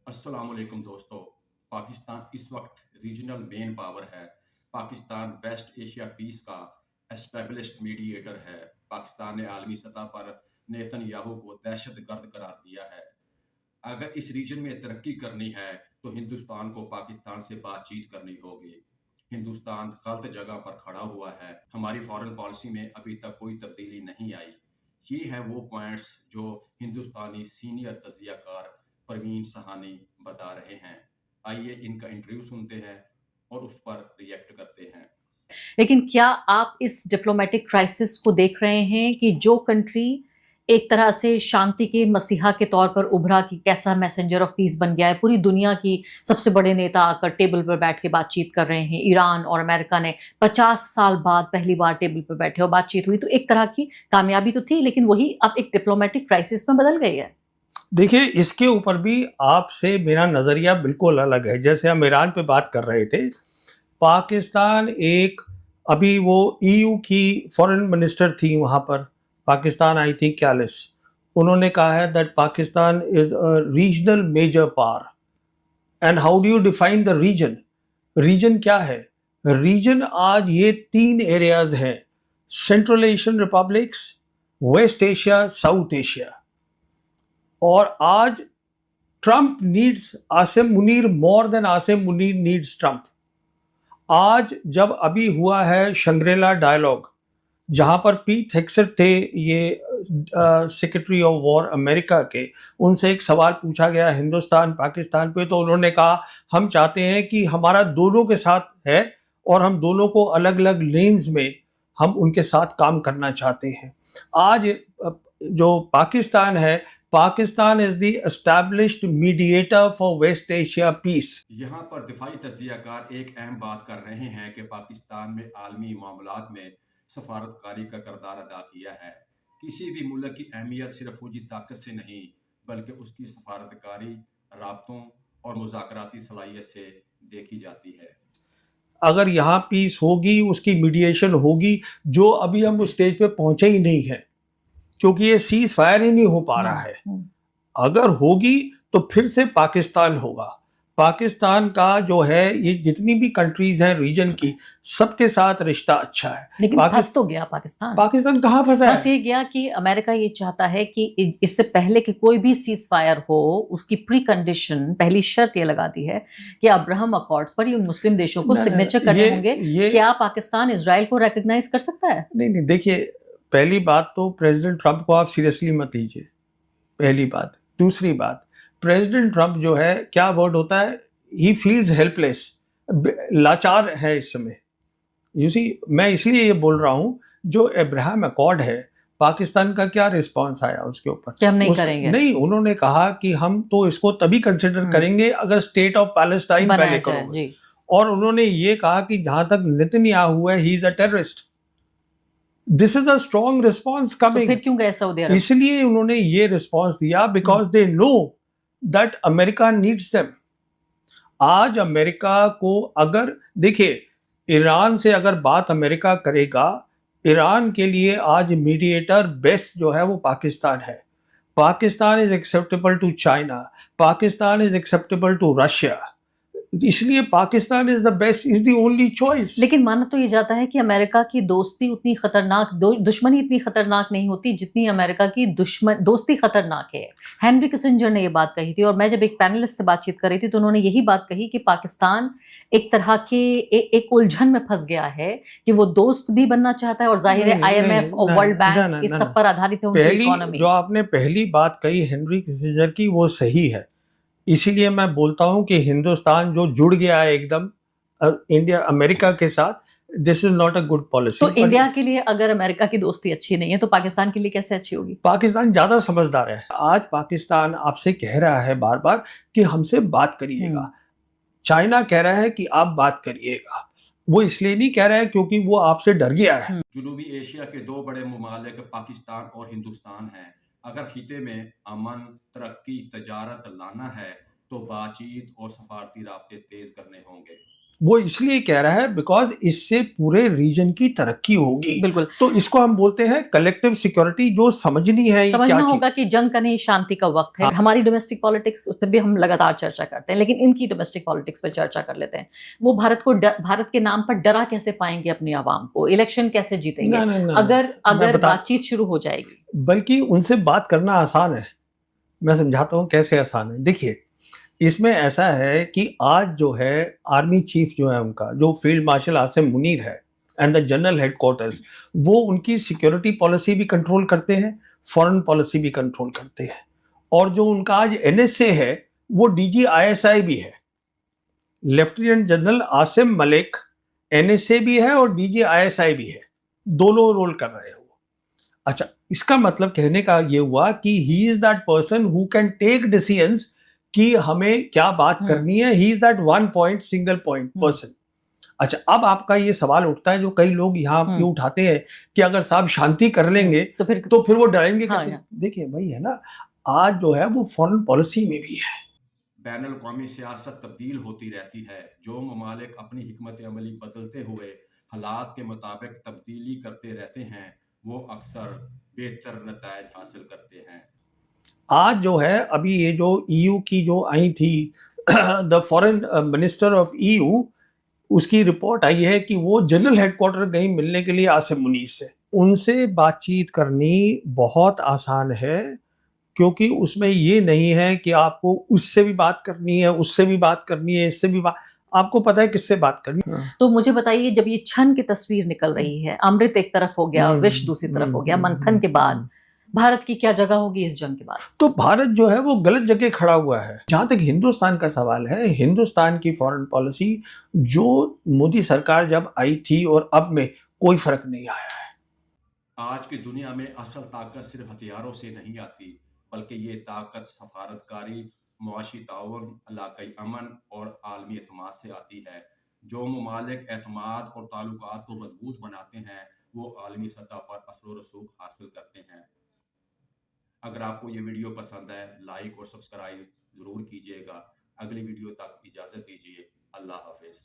अस्सलाम वालेकुम दोस्तों। पाकिस्तान इस वक्त रीजनल मेन पावर है। पाकिस्तान वेस्ट एशिया पीस का एस्टेब्लिश्ड मीडिएटर है। पाकिस्तान ने आलमी सतह पर नेतन्याहू को दहशतगर्द करार दिया है। अगर इस रीजन में तरक्की करनी है तो हिंदुस्तान को पाकिस्तान से बातचीत करनी होगी। हिंदुस्तान गलत जगह पर खड़ा हुआ है। हमारी फॉरेन पॉलिसी में अभी तक कोई तब्दीली नहीं आई। ये हैं वो पॉइंट्स जो हिंदुस्तानी सीनियर तज्जियाकार परवीन सहानी बता रहे हैं। आइए इनका इंटरव्यू सुनते हैं और उस पर रिएक्ट करते हैं। लेकिन क्या आप इस डिप्लोमेटिक क्राइसिस को देख रहे हैं कि जो कंट्री एक तरह से शांति के मसीहा के तौर पर उभरा कि कैसा मैसेंजर ऑफ पीस बन गया है, पूरी दुनिया की सबसे बड़े नेता आकर टेबल पर बैठ के बातचीत कर रहे हैं। ईरान और अमेरिका ने 50 साल बाद पहली बार टेबल पर बैठे और बातचीत हुई, तो एक तरह की कामयाबी तो थी, लेकिन वही अब एक डिप्लोमेटिक क्राइसिस में बदल गई है। देखिए, इसके ऊपर भी आपसे मेरा नज़रिया बिल्कुल अलग है। जैसे हम ईरान पे बात कर रहे थे, पाकिस्तान एक अभी वो ईयू की फॉरेन मिनिस्टर थी वहाँ पर, पाकिस्तान आई थी क्यालिस। उन्होंने कहा है that Pakistan is a regional major power. And how do you define the region? Region क्या है? रीजन आज ये 3 एरियाज हैं: central Asian republics, west Asia, south Asia. और आज Trump needs Asim Munir more than Asim Munir needs Trump. आज जब अभी हुआ है शंग्रीला डायलॉग, जहां पर पीट हेग्सेट थे, ये सेक्रेटरी ऑफ वॉर अमेरिका के, उनसे एक सवाल पूछा गया हिंदुस्तान पाकिस्तान पे, तो उन्होंने कहा हम चाहते हैं कि हमारा दोनों के साथ है और हम दोनों को अलग अलग लेन्स में हम उनके साथ काम करना चाहते हैं। आज जो पाकिस्तान है, Pakistan is the established mediator for west Asia peace. यहाँ पर दिफाई तज्जियाकार एक अहम बात कर रहे हैं कि पाकिस्तान में आलमी मामलात में सफारतकारी का किरदार अदा किया है। किसी भी मुल्क की अहमियत सिर्फ फौजी ताकत से नहीं बल्कि उसकी सफारतकारी राब्तों और मुज़ाकराती सलाहियत से देखी जाती है। अगर यहाँ पीस होगी, उसकी मीडिएशन होगी, जो अभी हम उस स्टेज पे पहुंचे ही नहीं है, क्योंकि ये सीज फायर ही नहीं हो पा रहा है। अगर होगी तो फिर से पाकिस्तान होगा। पाकिस्तान का जो है, ये जितनी भी कंट्रीज हैं रीजन की, सबके साथ रिश्ता अच्छा है। लेकिन फंस तो गया पाकिस्तान। पाकिस्तान कहाँ फंसा फंस है? ये गया कि अमेरिका ये चाहता है कि इससे पहले कि कोई भी सीज फायर हो, उसकी प्री कंडीशन, पहली शर्त ये लगा दी है कि अब्राहम अकॉर्ड्स पर ये मुस्लिम देशों को सिग्नेचर करने होंगे। क्या पाकिस्तान इजराइल को रिकॉग्नाइज कर सकता है? नहीं, देखिए, पहली बात तो प्रेसिडेंट ट्रंप को आप सीरियसली मत लीजिए, पहली बात। दूसरी बात, प्रेसिडेंट ट्रंप जो है, क्या वर्ड होता है, ही फील्स हेल्पलेस, लाचार है इस समय। यू सी, मैं इसलिए ये बोल रहा हूँ, जो अब्राहम अकॉर्ड है, पाकिस्तान का क्या रिस्पांस आया उसके ऊपर कि हम नहीं करेंगे? नहीं, उन्होंने कहा कि हम तो इसको तभी कंसिडर करेंगे अगर स्टेट ऑफ पैलेस्टाइन पहले करोगे। और उन्होंने ये कहा कि जहां तक नेतन्याहू है, he is a terrorist. This is a strong response coming. फिर क्यों गए सऊदी अरब? इसलिए उन्होंने ये रिस्पॉन्स दिया because they know that America needs them. आज अमेरिका को, अगर देखिए, ईरान से अगर बात अमेरिका करेगा, ईरान के लिए आज मीडिएटर बेस्ट जो है वो पाकिस्तान है। Pakistan is acceptable to China, Pakistan is acceptable to Russia, इसलिए Pakistan is the best, is the only choice. लेकिन माना तो ये जाता है कि अमेरिका की दोस्ती उतनी खतरनाक, दुश्मनी इतनी खतरनाक नहीं होती जितनी अमेरिका की दोस्ती खतरनाक है। हेनरी किसिंजर ने ये बात कही थी, और मैं जब एक पैनलिस्ट से बातचीत कर रही थी तो उन्होंने यही बात कही कि पाकिस्तान एक तरह के एक उलझन में फंस गया है कि वो दोस्त भी बनना चाहता है, और जाहिर है IMF और वर्ल्ड बैंक इस सब पर आधारित है उनकी इकोनॉमी। जो आपने पहली बात कही हेनरी किसिंजर की, वो सही है। इसीलिए मैं बोलता हूं कि हिंदुस्तान जो जुड़ गया है एकदम इंडिया अमेरिका के साथ, this is not a good policy. तो इंडिया के लिए अगर अमेरिका की दोस्ती अच्छी नहीं है तो पाकिस्तान के लिए कैसे अच्छी होगी? पाकिस्तान ज्यादा समझदार है। आज पाकिस्तान आपसे कह रहा है बार बार कि हमसे बात करिएगा। चाइना कह रहा है कि आप बात करिएगा। वो इसलिए नहीं कह रहा है क्योंकि वो आपसे डर गया है। जनूबी एशिया के 2 बड़े ममालिक पाकिस्तान और हिंदुस्तान हैं। अगर खिते में अमन, तरक्की, तजारत लाना है तो बातचीत और सफारती राब्ते तेज करने होंगे। वो इसलिए कह रहा है बिकॉज इससे पूरे रीजन की तरक्की होगी। बिल्कुल तो इसको हम बोलते हैं कलेक्टिव सिक्योरिटी, जो समझनी है ये क्या समझना चीज। होगा कि जंग का नहीं, शांति का वक्त है। हाँ। हमारी डोमेस्टिक पॉलिटिक्स उस पर भी हम लगातार चर्चा करते हैं, लेकिन इनकी डोमेस्टिक पॉलिटिक्स पर चर्चा कर लेते हैं। वो भारत के नाम पर डरा कैसे पाएंगे अपनी आवाम को, इलेक्शन कैसे जीतेंगे ना ना ना अगर ना, मैं अगर बता, बातचीत शुरू हो जाएगी? बल्कि उनसे बात करना आसान है। मैं समझाता हूँ कैसे आसान है। देखिए, इसमें ऐसा है कि आज जो है आर्मी चीफ जो है उनका, जो फील्ड मार्शल आसिम मुनीर है एंड द जनरल हेडक्वार्टर्स, वो उनकी सिक्योरिटी पॉलिसी भी कंट्रोल करते हैं, फॉरेन पॉलिसी भी कंट्रोल करते हैं। और जो उनका आज एनएसए है वो डीजी आईएसआई भी है। Lieutenant general Asim Malik NSA भी है और डीजी आईएसआई भी है, दोनों रोल कर रहे हो। अच्छा, इसका मतलब कहने का ये हुआ कि he is that person who can take decisions कि हमें क्या बात करनी है। He is that one point single point person. अच्छा, अब आपका ये सवाल उठता है जो कई लोग यहाँ पे उठाते हैं कि अगर साहब शांति कर लेंगे तो फिर वो डरेंगे कैसे? हाँ, देखिए भाई, है ना, आज जो है वो फॉरेन पॉलिसी में भी है। बैनुल अक़वामी सियासत तब्दील होती रहती है। जो ममालिक अपनी हिकमत अमली बदलते हुए हालात के मुताबिक तब्दीली करते रहते हैं, वो अक्सर बेहतर नतायज हासिल करते हैं। आज जो है अभी ये जो ईयू की जो आई थी the foreign minister of EU, उसकी रिपोर्ट आई है कि वो जनरल हेडक्वार्टर गई मिलने के लिए आसिम मुनीर से। उनसे बातचीत करनी बहुत आसान है, क्योंकि उसमें ये नहीं है कि आपको उससे भी बात करनी है, उससे भी बात करनी है, इससे भी बात, आपको पता है किससे बात करनी है। तो मुझे बताइए, जब ये छन की तस्वीर निकल रही है, अमृत एक तरफ हो गया, विष दूसरी तरफ हो गया, मंथन के बाद भारत की क्या जगह होगी इस जंग के बाद? तो भारत जो है वो गलत जगह खड़ा हुआ है। जहां तक हिंदुस्तान का सवाल है, हिंदुस्तान की फॉरेन पॉलिसी जो मोदी सरकार जब आई थी और अब में कोई फर्क नहीं आया है। आज की दुनिया में असल ताकत सिर्फ हथियारों से नहीं आती, बल्कि ये ताकत सफारतकारी, मुआशी ताउन, इलाकाई अमन और आलमी एतमाद से आती है। जो ममालिक एतमाद और ताल्लुकात को मजबूत बनाते हैं, वो आलमी सतह पर असर रसूख हासिल करते हैं। अगर आपको ये वीडियो पसंद है, लाइक और सब्सक्राइब ज़रूर कीजिएगा। अगली वीडियो तक इजाज़त दीजिए। अल्लाह हाफिज़।